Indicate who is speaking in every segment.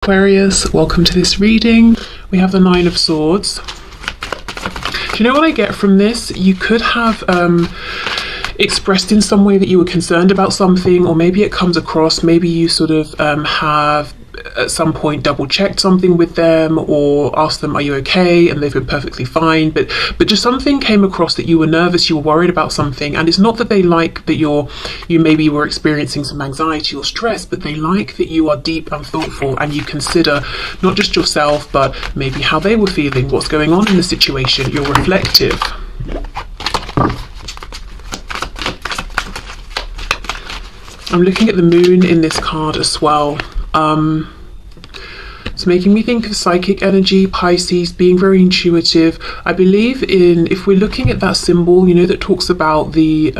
Speaker 1: Aquarius, welcome to this reading. We have the Nine of Swords. Do you know what I get from this? You could have expressed in some way that you were concerned about something, or maybe it comes across, maybe you sort of have at some point double checked something with them or asked them, are you okay? And they've been perfectly fine, but just something came across that you were nervous, you were worried about something. And it's not that they like that you maybe were experiencing some anxiety or stress, but they like that you are deep and thoughtful and you consider not just yourself, but maybe how they were feeling, what's going on in the situation. You're reflective. I'm looking at the moon in this card as well. It's making me think of psychic energy, Pisces, being very intuitive. I believe if we're looking at that symbol, you know, that talks about the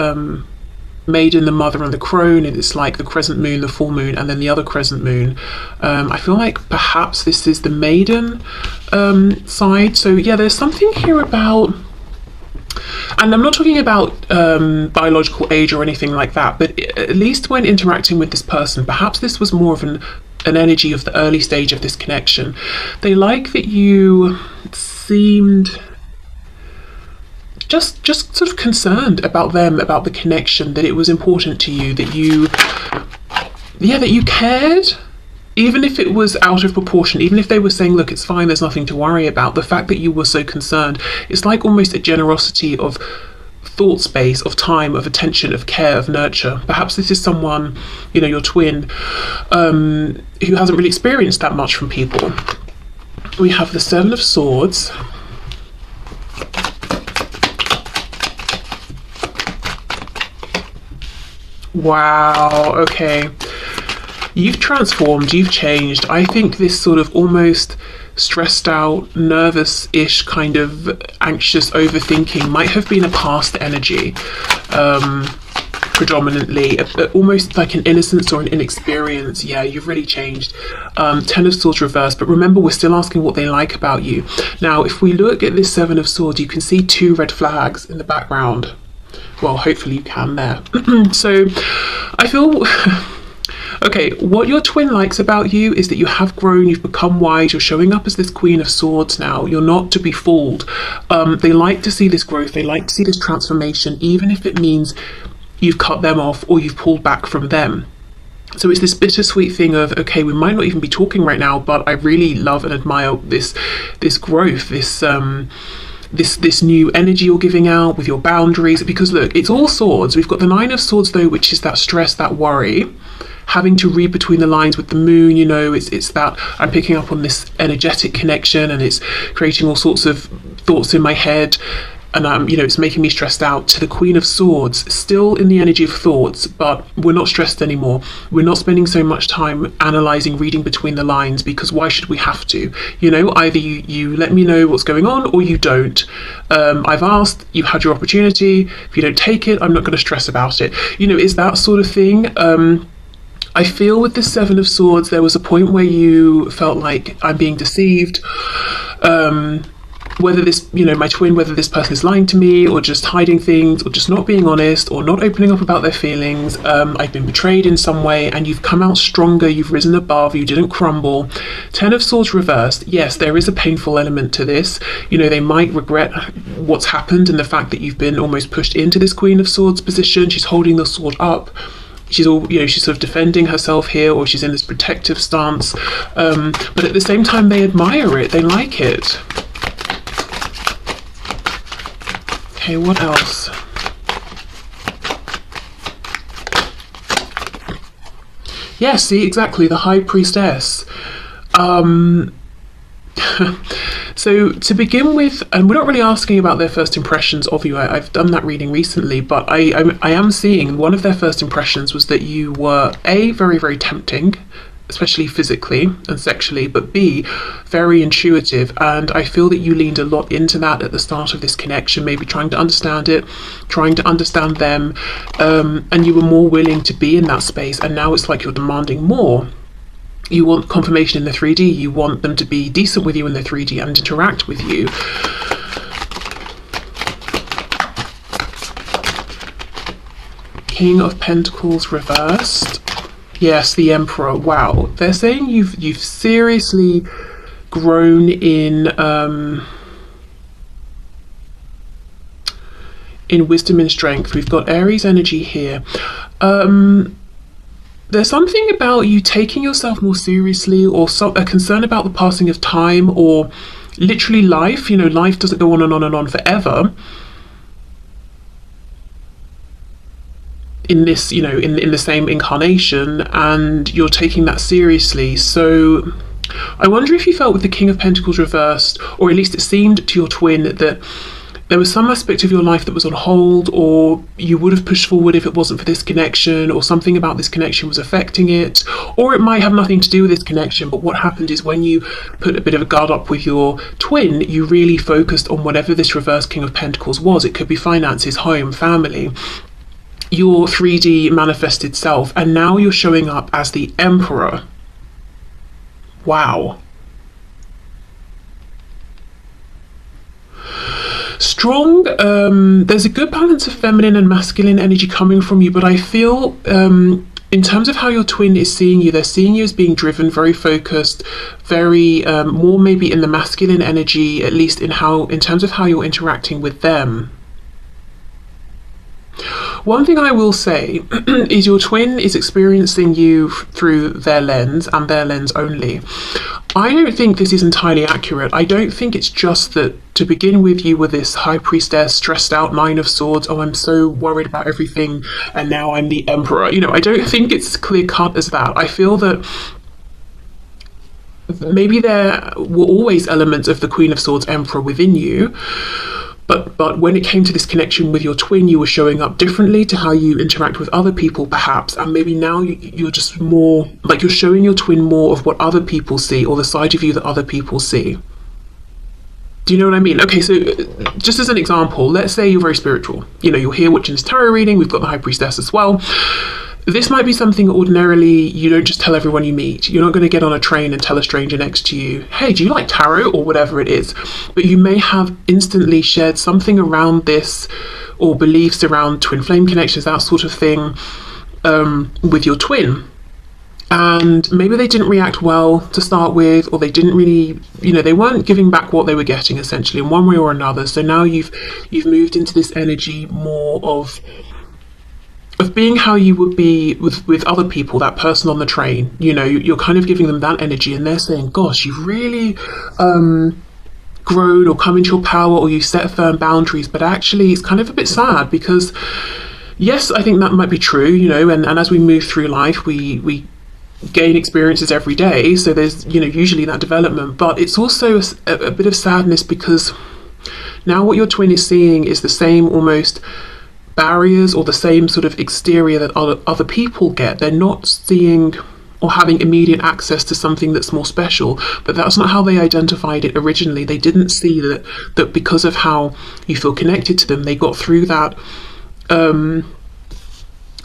Speaker 1: maiden, the mother, and the crone, and it's like the crescent moon, the full moon, and then the other crescent moon. I feel like perhaps this is the maiden side. So yeah, there's something here about, and I'm not talking about biological age or anything like that, but at least when interacting with this person, perhaps this was more of an energy of the early stage of this connection. They like that you seemed just sort of concerned about them, about the connection, that it was important to you, that you cared. Even if it was out of proportion, even if they were saying, look, it's fine, there's nothing to worry about, the fact that you were so concerned, it's like almost a generosity of thought space, of time, of attention, of care, of nurture. Perhaps this is someone, you know, your twin, who hasn't really experienced that much from people. We have the Seven of Swords. Wow, okay. You've transformed, you've changed. I think this sort of almost stressed out, nervous-ish, kind of anxious overthinking might have been a past energy, predominantly, almost like an innocence or an inexperience. Yeah, you've really changed. Ten of Swords reversed, but remember, we're still asking what they like about you. Now, if we look at this Seven of Swords, you can see two red flags in the background. Well, hopefully you can there. So I feel... Okay, what your twin likes about you is that you have grown, you've become wise, you're showing up as this Queen of Swords now. You're not to be fooled. They like to see this growth, they like to see this transformation, even if it means you've cut them off or you've pulled back from them. So it's this bittersweet thing of, okay, we might not even be talking right now, but I really love and admire this growth, this new energy you're giving out with your boundaries. Because look, it's all swords. We've got the Nine of Swords though, which is that stress, that worry, having to read between the lines with the moon. You know, it's that I'm picking up on this energetic connection and it's creating all sorts of thoughts in my head, and you know, it's making me stressed out. To the Queen of Swords, still in the energy of thoughts, but we're not stressed anymore. We're not spending so much time analysing, reading between the lines, because why should we have to? You know, either you let me know what's going on or you don't. I've asked, you've had your opportunity. If you don't take it, I'm not going to stress about it. You know, it's that sort of thing. I feel with the Seven of Swords, there was a point where you felt like, I'm being deceived. Whether this, you know, my twin, whether this person is lying to me or just hiding things or just not being honest or not opening up about their feelings. I've been betrayed in some way, and you've come out stronger, you've risen above, you didn't crumble. Ten of Swords reversed. Yes, there is a painful element to this. You know, they might regret what's happened and the fact that you've been almost pushed into this Queen of Swords position. She's holding the sword up. She's she's sort of defending herself here, or she's in this protective stance. But at the same time, they admire it, they like it. Okay, what else? Yeah, see, exactly, the High Priestess. So to begin with, and we're not really asking about their first impressions of you. I've done that reading recently, but I am seeing one of their first impressions was that you were A, very, very tempting, especially physically and sexually, but B, very intuitive. And I feel that you leaned a lot into that at the start of this connection, maybe trying to understand it, trying to understand them, and you were more willing to be in that space. And now it's like you're demanding more. You want confirmation in the 3D, you want them to be decent with you in the 3D and interact with you. King of Pentacles reversed. Yes, the Emperor. Wow. They're saying you've seriously grown in wisdom and strength. We've got Aries energy here. There's something about you taking yourself more seriously, or a concern about the passing of time, or literally life. You know, life doesn't go on and on and on forever. In this, you know, in the same incarnation, and you're taking that seriously. So I wonder if you felt with the King of Pentacles reversed, or at least it seemed to your twin, that there was some aspect of your life that was on hold, or you would have pushed forward if it wasn't for this connection, or something about this connection was affecting it, or it might have nothing to do with this connection. But what happened is, when you put a bit of a guard up with your twin, you really focused on whatever this reverse King of Pentacles was. It could be finances, home, family, your 3D manifested self, and now you're showing up as the Emperor. Wow. Strong. There's a good balance of feminine and masculine energy coming from you, but I feel in terms of how your twin is seeing you, they're seeing you as being driven, very focused, very more maybe in the masculine energy, at least in terms of how you're interacting with them. One thing I will say is your twin is experiencing you through their lens, and their lens only. I don't think this is entirely accurate. I don't think it's just that to begin with you were this high priestess, stressed out, 9 of swords, oh, I'm so worried about everything, and now I'm the Emperor. You know, I don't think it's clear cut as that. I feel that maybe there were always elements of the Queen of Swords Emperor within you, but when it came to this connection with your twin, you were showing up differently to how you interact with other people, perhaps, and maybe now you're just more like you're showing your twin more of what other people see, or the side of you that other people see. Do you know what I mean? Okay, so just as an example, let's say you're very spiritual. You know, you're here watching this tarot reading, we've got the High Priestess as well. This might be something ordinarily you don't just tell everyone you meet. You're not going to get on a train and tell a stranger next to you, hey, do you like tarot, or whatever it is. But you may have instantly shared something around this, or beliefs around twin flame connections, that sort of thing, with your twin. And maybe they didn't react well to start with, or they didn't really, you know, they weren't giving back what they were getting, essentially, in one way or another. So now you've moved into this energy more of being how you would be with other people, that person on the train. You know, you're kind of giving them that energy, and they're saying, gosh, you've really grown or come into your power, or you set firm boundaries. But actually it's kind of a bit sad, because yes, I think that might be true, you know, and as we move through life, we gain experiences every day, so there's, you know, usually that development. But it's also a bit of sadness, because now what your twin is seeing is the same almost barriers, or the same sort of exterior that other people get. They're not seeing or having immediate access to something that's more special, but that's not how they identified it originally. They didn't see that because of how you feel connected to them, they got through that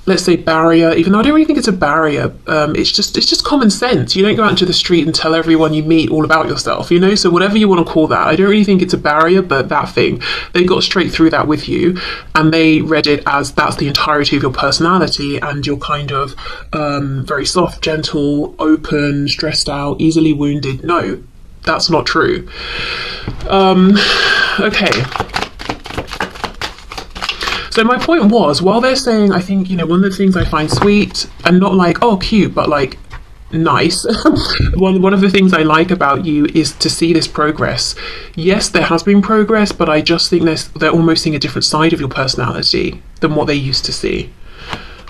Speaker 1: let's say barrier, even though I don't really think it's a barrier. It's just common sense. You don't go out into the street and tell everyone you meet all about yourself, you know, so whatever you want to call that. I don't really think it's a barrier, but that thing, they got straight through that with you, and they read it as that's the entirety of your personality, and you're kind of very soft, gentle, open, stressed out, easily wounded. No, that's not true. Okay. So my point was, while they're saying, I think, you know, one of the things I find sweet, and not like, oh, cute, but like nice, one of the things I like about you is to see this progress. Yes, there has been progress, but I just think they're almost seeing a different side of your personality than what they used to see.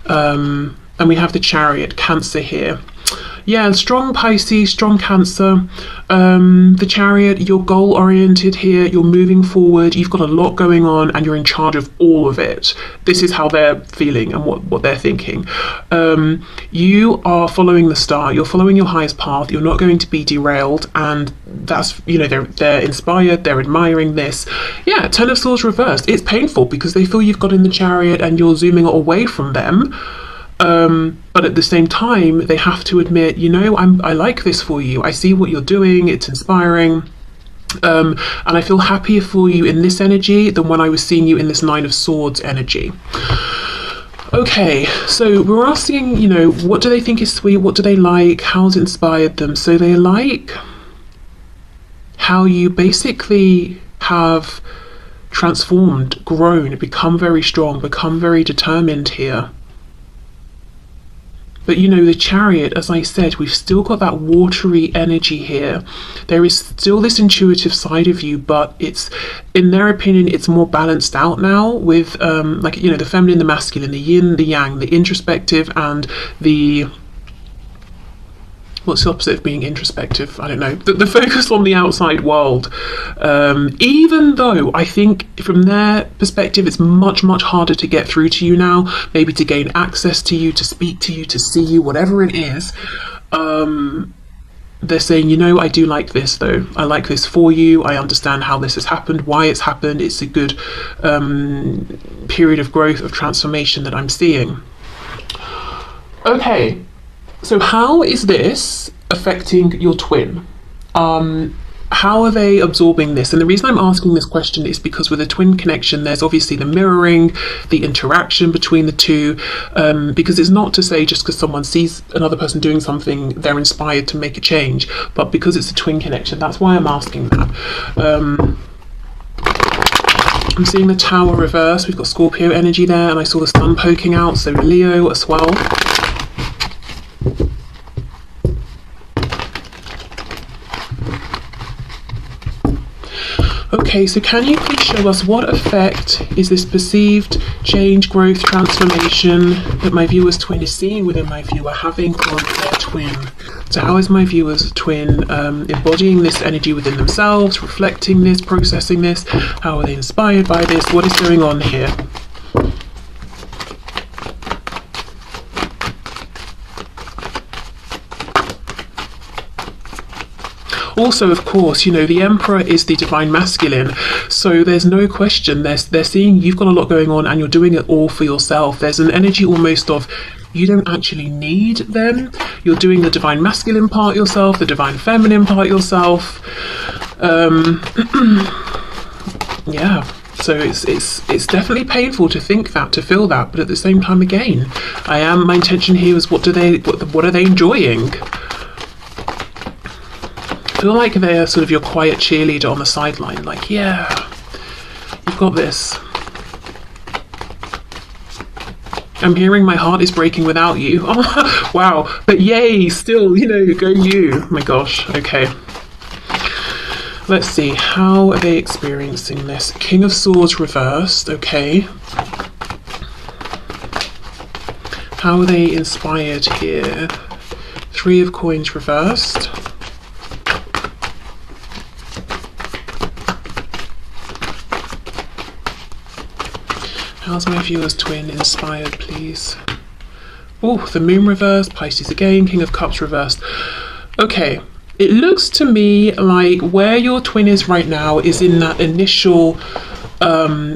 Speaker 1: And we have the Chariot, Cancer here. Yeah, strong Pisces, strong Cancer. The Chariot, you're goal oriented here, you're moving forward, you've got a lot going on, and you're in charge of all of it. This is how they're feeling and what they're thinking. You are following the star, you're following your highest path, you're not going to be derailed, and that's, you know, they're inspired, they're admiring this. Yeah, Ten of Swords reversed. It's painful because they feel you've got in the Chariot and you're zooming away from them. But at the same time, they have to admit, you know, I like this for you. I see what you're doing. It's inspiring. And I feel happier for you in this energy than when I was seeing you in this Nine of Swords energy. Okay, so we're asking, what do they think is sweet? What do they like? How's it inspired them? So they like how you basically have transformed, grown, become very strong, become very determined here. But the Chariot, as I said, we've still got that watery energy here. There is still this intuitive side of you, but it's, in their opinion, it's more balanced out now with, the feminine, the masculine, the yin, the yang, the introspective, and the... What's the opposite of being introspective? I don't know. The focus on the outside world. Even though I think from their perspective, it's much, much harder to get through to you now, maybe to gain access to you, to speak to you, to see you, whatever it is. They're saying, I do like this though. I like this for you. I understand how this has happened, why it's happened. It's a good period of growth, of transformation that I'm seeing. Okay. So how is this affecting your twin? How are they absorbing this? And the reason I'm asking this question is because with a twin connection, there's obviously the mirroring, the interaction between the two, because it's not to say just because someone sees another person doing something, they're inspired to make a change, but because it's a twin connection, that's why I'm asking that. I'm seeing the Tower reverse. We've got Scorpio energy there, and I saw the sun poking out, so Leo as well. Okay, so can you please show us what effect is this perceived change, growth, transformation that my viewer's twin is seeing within my viewer having on their twin? So how is my viewer's twin embodying this energy within themselves, reflecting this, processing this? How are they inspired by this? What is going on here? Also, of course, the Emperor is the divine masculine, so there's no question. They're seeing you've got a lot going on and you're doing it all for yourself. There's an energy almost of you don't actually need them. You're doing the divine masculine part yourself, the divine feminine part yourself. Yeah. So it's definitely painful to think that, to feel that, but at the same time, again, my intention here is what are they enjoying? I feel like they're sort of your quiet cheerleader on the sideline, like, yeah, you've got this. I'm hearing my heart is breaking without you. Oh, wow, but yay, still, go you. Oh my gosh, okay. Let's see, how are they experiencing this? King of Swords reversed, okay. How are they inspired here? Three of Coins reversed. How's my viewer's twin inspired, please? Oh, the Moon reversed, Pisces again, King of Cups reversed. Okay, it looks to me like where your twin is right now is in that initial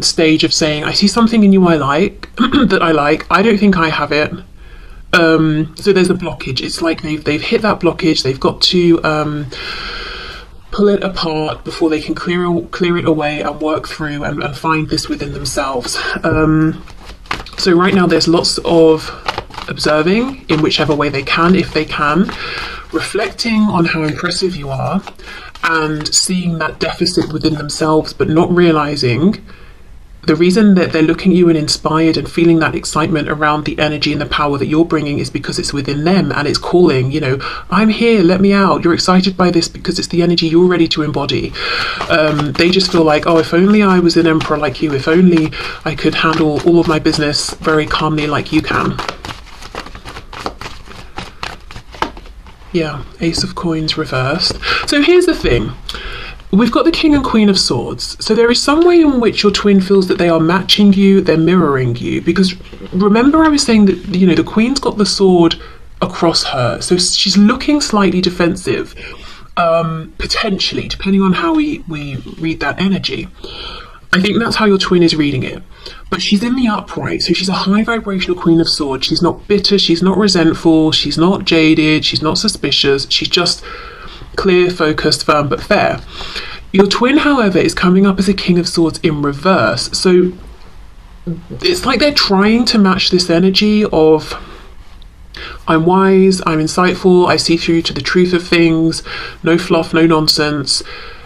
Speaker 1: stage of saying, I see something in you I like, that I like, I don't think I have it. So there's a blockage. It's like they've hit that blockage, they've got to pull it apart before they can clear it away and work through and find this within themselves. So right now there's lots of observing in whichever way they can, if they can, reflecting on how impressive you are and seeing that deficit within themselves, but not realizing the reason that they're looking at you and inspired and feeling that excitement around the energy and the power that you're bringing is because it's within them and it's calling, I'm here, let me out. You're excited by this because it's the energy you're ready to embody. They just feel like, oh, if only I was an emperor like you, if only I could handle all of my business very calmly like you can. Yeah, Ace of Coins reversed. So here's the thing. We've got the King and Queen of Swords. So there is some way in which your twin feels that they are matching you, they're mirroring you. Because remember I was saying that, the Queen's got the sword across her. So she's looking slightly defensive, potentially, depending on how we read that energy. I think that's how your twin is reading it. But she's in the upright, so she's a high vibrational Queen of Swords. She's not bitter, she's not resentful, she's not jaded, she's not suspicious. She's just clear, focused, firm, but fair. Your twin, however, is coming up as a King of Swords in reverse. So it's like they're trying to match this energy of, I'm wise, I'm insightful, I see through to the truth of things, no fluff, no nonsense,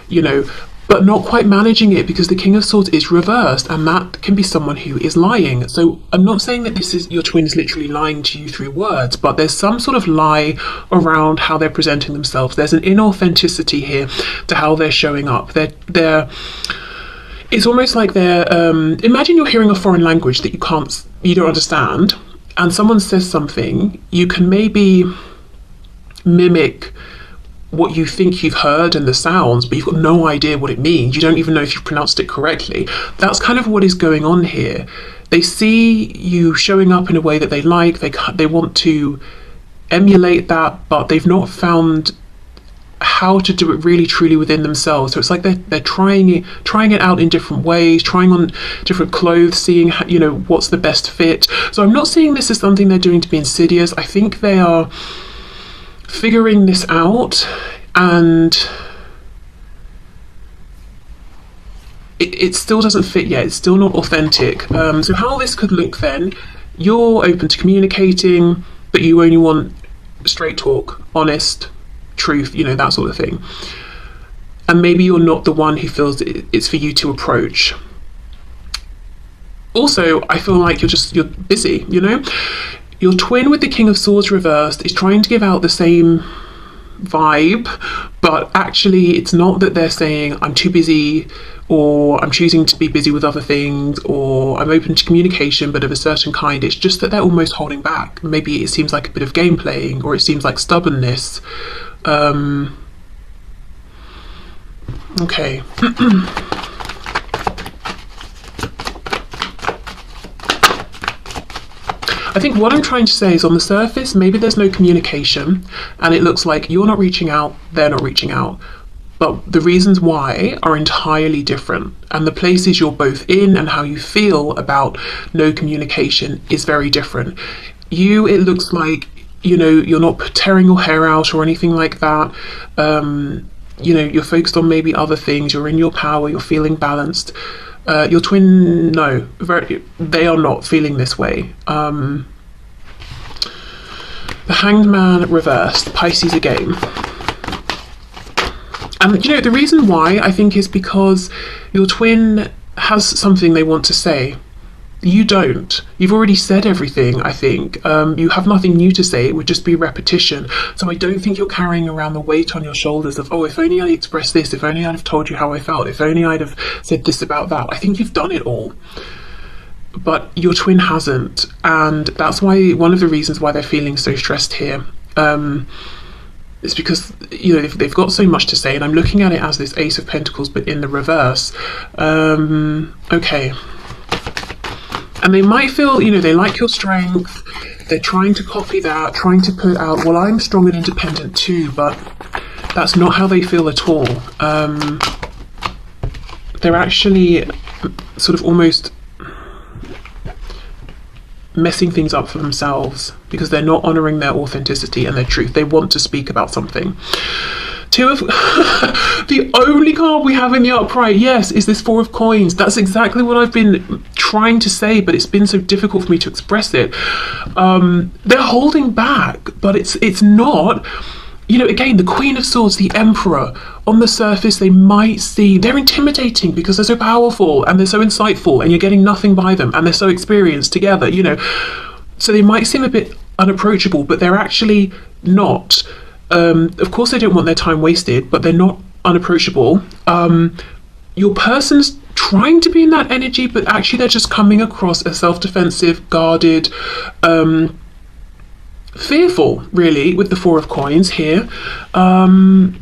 Speaker 1: you know, but not quite managing it, because the King of Swords is reversed, and that can be someone who is lying. So I'm not saying that this is your twin is literally lying to you through words, but there's some sort of lie around how they're presenting themselves. There's an inauthenticity here to how they're showing up. They're it's almost like they're imagine you're hearing a foreign language that you don't understand, and someone says something. You can maybe mimic what you think you've heard and the sounds, but you've got no idea what it means. You don't even know if you've pronounced it correctly. That's kind of what is going on here. They see you showing up in a way that they like, they want to emulate that, but they've not found how to do it really truly within themselves. So it's like they're trying it out in different ways, trying on different clothes, seeing how, you know, what's the best fit. So I'm not seeing this as something they're doing to be insidious. I think they are figuring this out, and it still doesn't fit yet. It's still not authentic. So how this could look then, you're open to communicating, but you only want straight talk, honest, truth, you know, that sort of thing. And maybe you're not the one who feels it's for you to approach. Also, I feel like you're busy, you know? Your twin with the King of Swords reversed is trying to give out the same vibe, but actually it's not that they're saying I'm too busy, or I'm choosing to be busy with other things, or I'm open to communication but of a certain kind. It's just that they're almost holding back. Maybe it seems like a bit of game playing, or it seems like stubbornness. Okay. I think what I'm trying to say is, on the surface, maybe there's no communication, and it looks like you're not reaching out, they're not reaching out. But the reasons why are entirely different, and the places you're both in and how you feel about no communication is very different. It looks like, you know, you're not tearing your hair out or anything like that. You know, you're focused on maybe other things, you're in your power, you're feeling balanced. Your twin, no, they are not feeling this way. The Hanged Man reversed, Pisces again. And you know, the reason why I think is because your twin has something they want to say. You don't. You've already said everything, I think. You have nothing new to say. It would just be repetition. So I don't think you're carrying around the weight on your shoulders of, oh, if only I expressed this, if only I'd have told you how I felt, if only I'd have said this about that. I think you've done it all. But your twin hasn't. And that's why, one of the reasons why they're feeling so stressed here. It's because, you know, they've got so much to say, and I'm looking at it as this Ace of Pentacles, but in the reverse. Okay. And they might feel, you know, they like your strength. They're trying to copy that, trying to put out, well, I'm strong and independent too, but that's not how they feel at all. They're actually sort of almost messing things up for themselves because they're not honoring their authenticity and their truth. They want to speak about something. Two of the only card we have in the upright, yes, is this Four of Coins. That's exactly what I've been trying to say, but it's been so difficult for me to express it. They're holding back, but it's not. You know, again, the Queen of Swords, the Emperor, on the surface, they might seem, they're intimidating because they're so powerful and they're so insightful and you're getting nothing by them and they're so experienced together, you know. So they might seem a bit unapproachable, but they're actually not. Of course, they don't want their time wasted, but they're not unapproachable. Your person's trying to be in that energy, but actually they're just coming across as self-defensive, guarded, fearful, really, with the Four of Coins here, and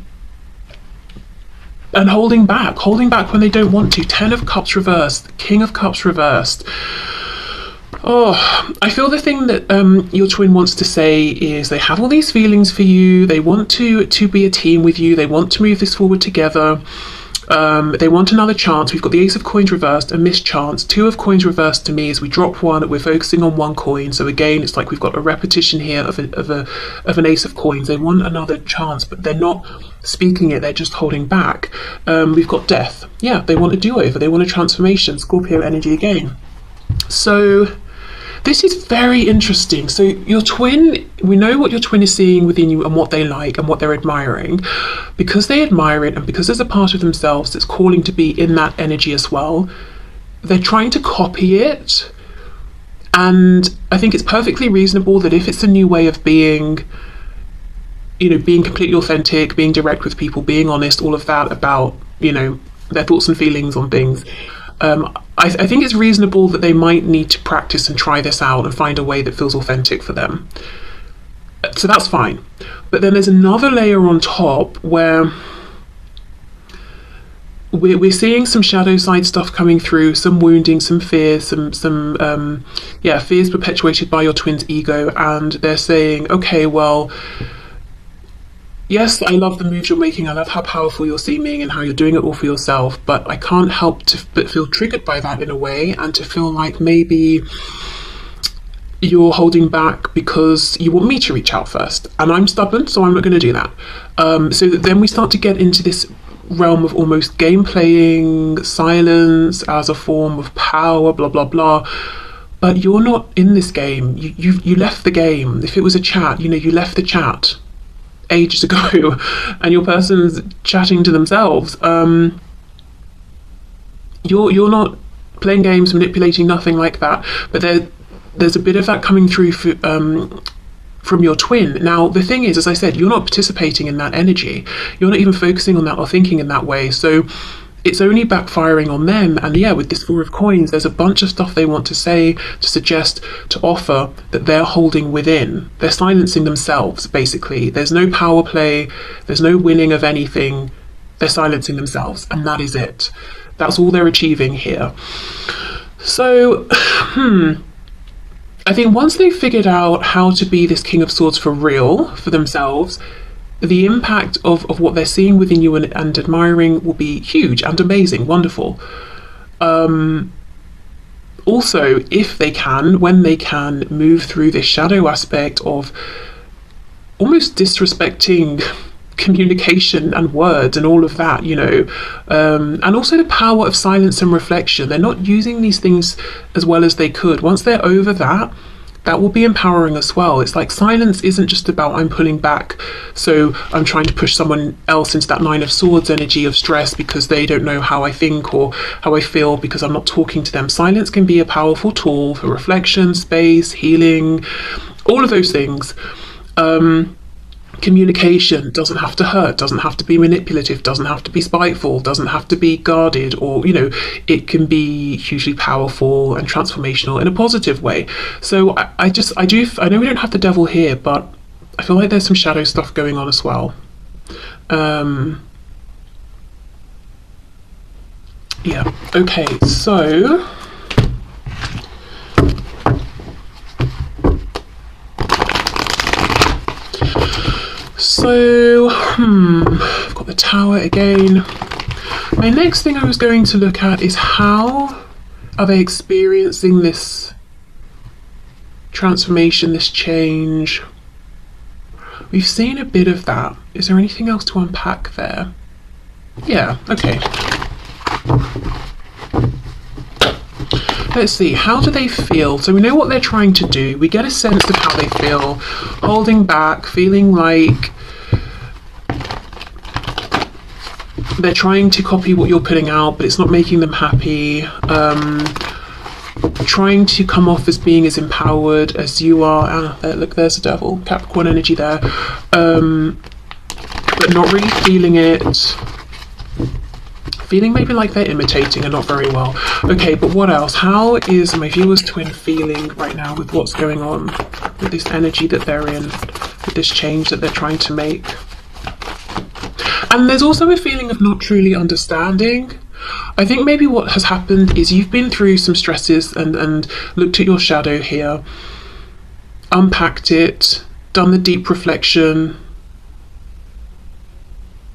Speaker 1: holding back when they don't want to. 10 of Cups reversed, King of Cups reversed. Oh, I feel the thing that your twin wants to say is they have all these feelings for you. They want to be a team with you. They want to move this forward together. They want another chance. We've got the Ace of Coins reversed, a missed chance. Two of Coins reversed to me as we drop one. We're focusing on one coin. So again, it's like we've got a repetition here of an Ace of Coins. They want another chance, but they're not speaking it. They're just holding back. We've got Death. Yeah, they want a do-over. They want a transformation. Scorpio energy again. So this is very interesting. So your twin, we know what your twin is seeing within you and what they like and what they're admiring. Because they admire it and because there's a part of themselves that's calling to be in that energy as well, they're trying to copy it. And I think it's perfectly reasonable that if it's a new way of being, you know, being completely authentic, being direct with people, being honest, all of that about, you know, their thoughts and feelings on things, I think it's reasonable that they might need to practice and try this out and find a way that feels authentic for them. So that's fine. But then there's another layer on top where we're seeing some shadow side stuff coming through, some wounding, some fear, some fears perpetuated by your twin's ego, and they're saying, okay, well, yes, I love the moves you're making, I love how powerful you're seeming and how you're doing it all for yourself, but I can't help but feel triggered by that in a way, and to feel like maybe you're holding back because you want me to reach out first, and I'm stubborn, so I'm not going to do that. So then we start to get into this realm of almost game playing, silence as a form of power, blah blah blah. But you're not in this game. You left the game. If it was a chat, you know, you left the chat ages ago, and your person's chatting to themselves. You're not playing games, manipulating, nothing like that. But there's a bit of that coming through from your twin. Now, the thing is, as I said, you're not participating in that energy. You're not even focusing on that or thinking in that way. So it's only backfiring on them. And yeah, with this Four of Coins, there's a bunch of stuff they want to say, to suggest, to offer that they're holding within. They're silencing themselves, basically. There's no power play. There's no winning of anything. They're silencing themselves. And that is it. That's all they're achieving here. So, I think once they've figured out how to be this King of Swords for real, for themselves, the impact of what they're seeing within you and admiring will be huge and amazing, wonderful. Also, if they can, when they can, move through this shadow aspect of almost disrespecting communication and words and all of that, you know, and also the power of silence and reflection. They're not using these things as well as they could. Once they're over that, that will be empowering as well. It's like silence isn't just about I'm pulling back, so I'm trying to push someone else into that Nine of Swords energy of stress because they don't know how I think or how I feel because I'm not talking to them. Silence can be a powerful tool for reflection, space, healing, all of those things. Communication doesn't have to hurt, doesn't have to be manipulative, doesn't have to be spiteful, doesn't have to be guarded, or, you know, it can be hugely powerful and transformational in a positive way. So I know we don't have the devil here, but I feel like there's some shadow stuff going on as well. Yeah, okay, so I've got the Tower again. My next thing I was going to look at is how are they experiencing this transformation, this change. We've seen a bit of that. Is there anything else to unpack there? Yeah, okay. Let's see, how do they feel? So we know what they're trying to do. We get a sense of how they feel. Holding back, feeling like they're trying to copy what you're putting out, but it's not making them happy. Trying to come off as being as empowered as you are. Look, there's the devil, Capricorn energy there. But not really feeling it. Feeling maybe like they're imitating and not very well. Okay, but what else? How is my viewer's twin feeling right now with what's going on, with this energy that they're in, with this change that they're trying to make? And there's also a feeling of not truly understanding. I think maybe what has happened is you've been through some stresses and looked at your shadow here, unpacked it, done the deep reflection,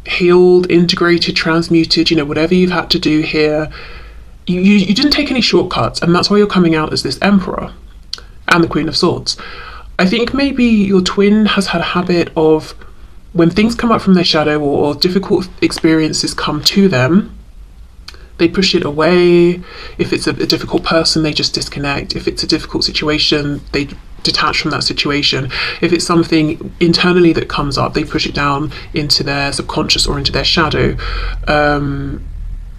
Speaker 1: healed, integrated, transmuted, you know, whatever you've had to do here. You didn't take any shortcuts, and that's why you're coming out as this Emperor and the Queen of Swords. I think maybe your twin has had a habit of, when things come up from their shadow or difficult experiences come to them, they push it away. If it's a difficult person, they just disconnect. If it's a difficult situation, they detach from that situation. If it's something internally that comes up, they push it down into their subconscious or into their shadow.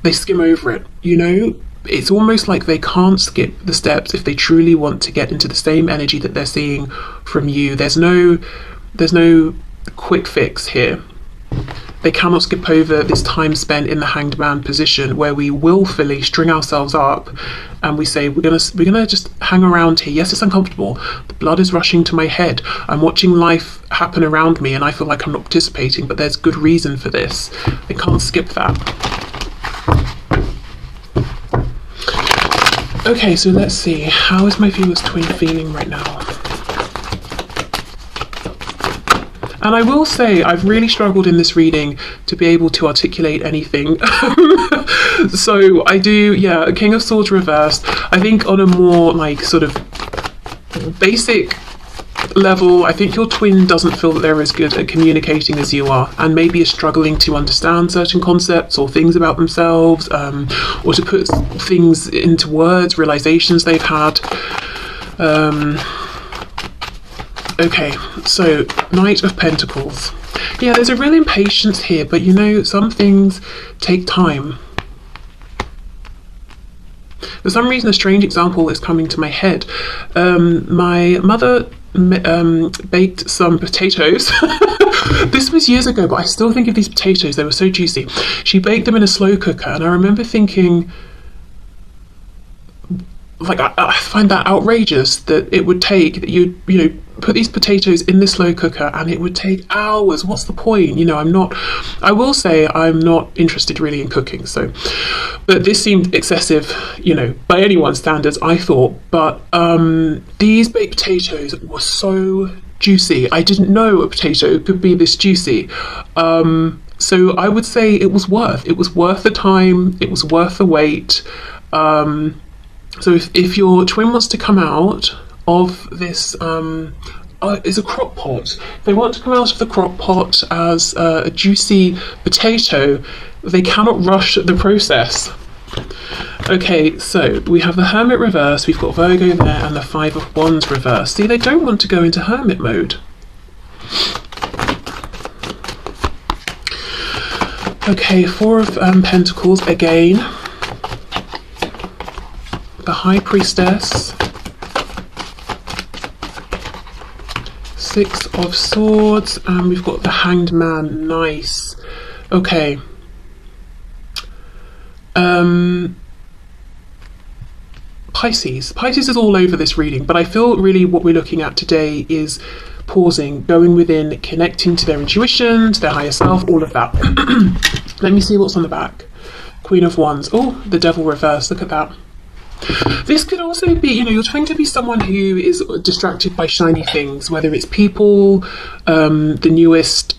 Speaker 1: They skim over it, you know. It's almost like they can't skip the steps if they truly want to get into the same energy that they're seeing from you. There's no quick fix here. They cannot skip over this time spent in the Hanged Man position, where we willfully string ourselves up and we say, we're gonna just hang around here. Yes, it's uncomfortable. The blood is rushing to my head. I'm watching life happen around me and I feel like I'm not participating, but there's good reason for this. They can't skip that. Okay, so let's see. How is my viewer's twin feeling right now? And I will say, I've really struggled in this reading to be able to articulate anything. So I do, yeah, King of Swords reversed. I think on a more like sort of basic level, I think your twin doesn't feel that they're as good at communicating as you are, and maybe is struggling to understand certain concepts or things about themselves, or to put things into words, realizations they've had. Okay, so Knight of Pentacles. Yeah, there's a real impatience here, but you know, some things take time. For some reason, a strange example is coming to my head. My mother baked some potatoes. This was years ago, but I still think of these potatoes. They were so juicy. She baked them in a slow cooker, and I remember thinking, like, I find that outrageous that it would take, that you know, put these potatoes in the slow cooker and it would take hours. What's the point? You know, I will say I'm not interested really in cooking, so, but this seemed excessive, you know, by anyone's standards, I thought. But these baked potatoes were so juicy. I didn't know a potato could be this juicy. So I would say it was worth the time, it was worth the wait. So if your twin wants to come out of this, is a crock pot. If they want to come out of the crock pot as a juicy potato, they cannot rush the process. Okay, so we have the Hermit reverse, we've got Virgo there, and the Five of Wands reverse. See, they don't want to go into Hermit mode. Okay, Four of Pentacles again. The High Priestess, Six of Swords, and we've got the Hanged Man. Nice. Okay. Pisces. Pisces is all over this reading, but I feel really what we're looking at today is pausing, going within, connecting to their intuition, to their higher self, all of that. Let me see what's on the back. Queen of Wands. Oh, the Devil reverse. Look at that. This could also be, you know, you're trying to be someone who is distracted by shiny things, whether it's people, the newest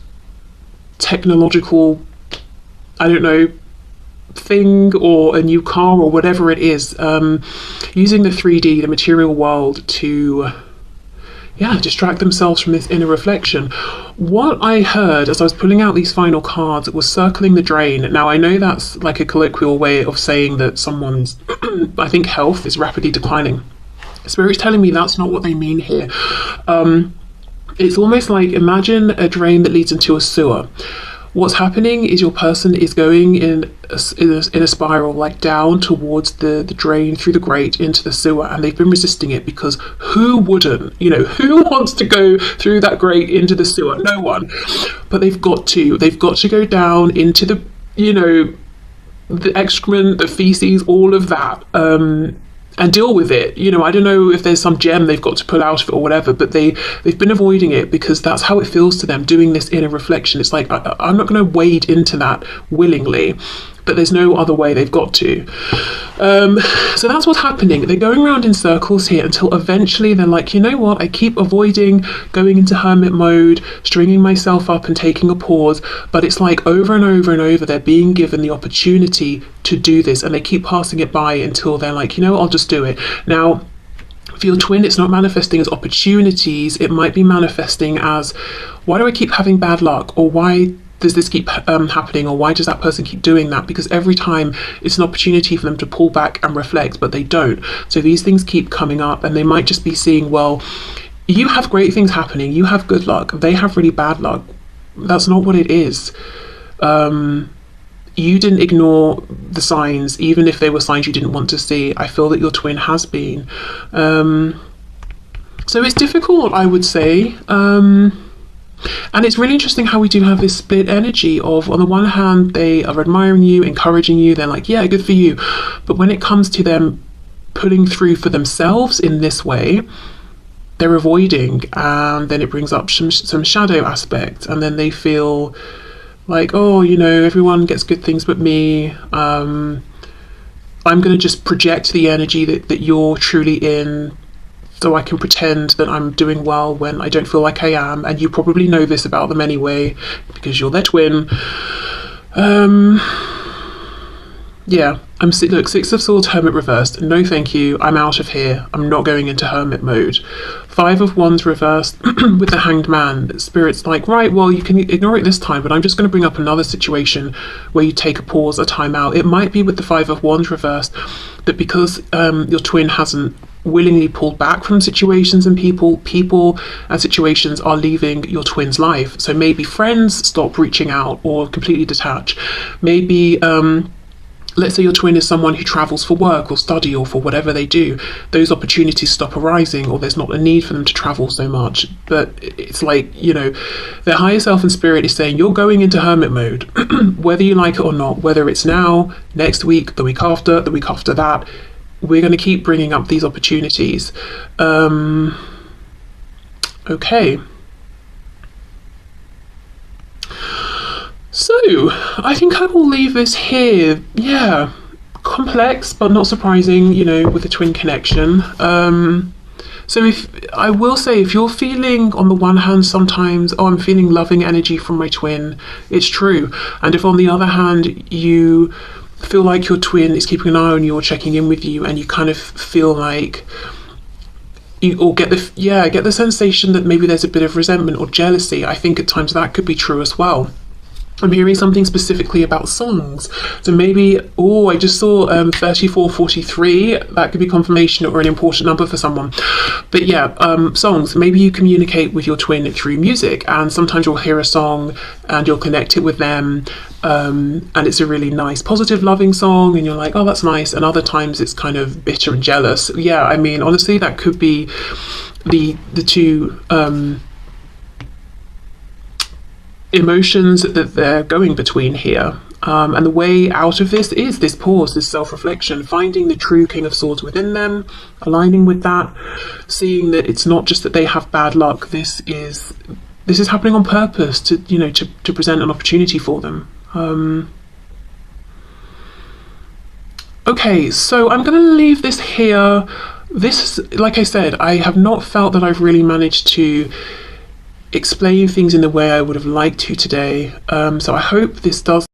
Speaker 1: technological, I don't know, thing, or a new car, or whatever it is, using the 3D, the material world, to distract themselves from this inner reflection. What I heard as I was pulling out these final cards was circling the drain. Now, I know that's like a colloquial way of saying that someone's, I think, health is rapidly declining. Spirit's telling me that's not what they mean here. It's almost like, imagine a drain that leads into a sewer. What's happening is your person is going in a spiral, like down towards the drain, through the grate into the sewer, and they've been resisting it because who wouldn't? You know, who wants to go through that grate into the sewer? No one. But they've got to go down into the, you know, the excrement, the feces, all of that, and deal with it. You know, I don't know if there's some gem they've got to pull out of it or whatever, but they've been avoiding it because that's how it feels to them, doing this inner reflection. It's like, I'm not going to wade into that willingly, but there's no other way, they've got to. So that's what's happening. They're going around in circles here until eventually they're like, you know what, I keep avoiding going into hermit mode, stringing myself up and taking a pause, but it's like over and over and over they're being given the opportunity to do this, and they keep passing it by until they're like, you know what, I'll just do it. Now, for your twin, it's not manifesting as opportunities, it might be manifesting as, why do I keep having bad luck, or why does this keep happening, or why does that person keep doing that? Because every time it's an opportunity for them to pull back and reflect, but they don't. So these things keep coming up, and they might just be seeing, well, you have great things happening, you have good luck, they have really bad luck. That's not what it is. You didn't ignore the signs, even if they were signs you didn't want to see. I feel that your twin has been. So it's difficult, I would say. And it's really interesting how we do have this split energy of, on the one hand, they are admiring you, encouraging you, they're like, yeah, good for you. But when it comes to them pulling through for themselves in this way, they're avoiding, and then it brings up some shadow aspect, and then they feel like, oh, you know, everyone gets good things but me. I'm going to just project the energy that you're truly in, so I can pretend that I'm doing well when I don't feel like I am. And you probably know this about them anyway, because you're their twin. Yeah, look, Six of Swords, Hermit reversed. No thank you, I'm out of here. I'm not going into hermit mode. Five of Wands reversed with the Hanged Man. Spirit's like, right, well, you can ignore it this time, but I'm just going to bring up another situation where you take a pause, a time out. It might be with the Five of Wands reversed that because your twin hasn't willingly pulled back from situations and people and situations are leaving your twin's life. So maybe friends stop reaching out or completely detach. Maybe let's say your twin is someone who travels for work or study or for whatever they do. Those opportunities stop arising, or there's not a need for them to travel so much. But it's like, you know, their higher self and spirit is saying you're going into hermit mode, whether you like it or not, whether it's now, next week, the week after that. We're going to keep bringing up these opportunities. Okay. So, I think I will leave this here. Yeah, complex, but not surprising, you know, with the twin connection. So I will say, if you're feeling, on the one hand, sometimes, oh, I'm feeling loving energy from my twin, it's true. And if on the other hand, you feel like your twin is keeping an eye on you or checking in with you, and you kind of feel like you get the sensation that maybe there's a bit of resentment or jealousy, I think at times that could be true as well. I'm hearing something specifically about songs. So maybe, I just saw 3443. That could be confirmation or an important number for someone. But yeah, songs. Maybe you communicate with your twin through music, and sometimes you'll hear a song and you'll connect it with them. And it's a really nice, positive, loving song, and you're like, oh, that's nice. And other times it's kind of bitter and jealous. Yeah, I mean, honestly, that could be the two emotions that they're going between here. And the way out of this is this pause, this self-reflection, finding the true King of Swords within them, aligning with that, seeing that it's not just that they have bad luck. This is happening on purpose to, you know, to present an opportunity for them. Okay, so I'm going to leave this here. This, like I said, I have not felt that I've really managed to explain things in the way I would have liked to today. So I hope this does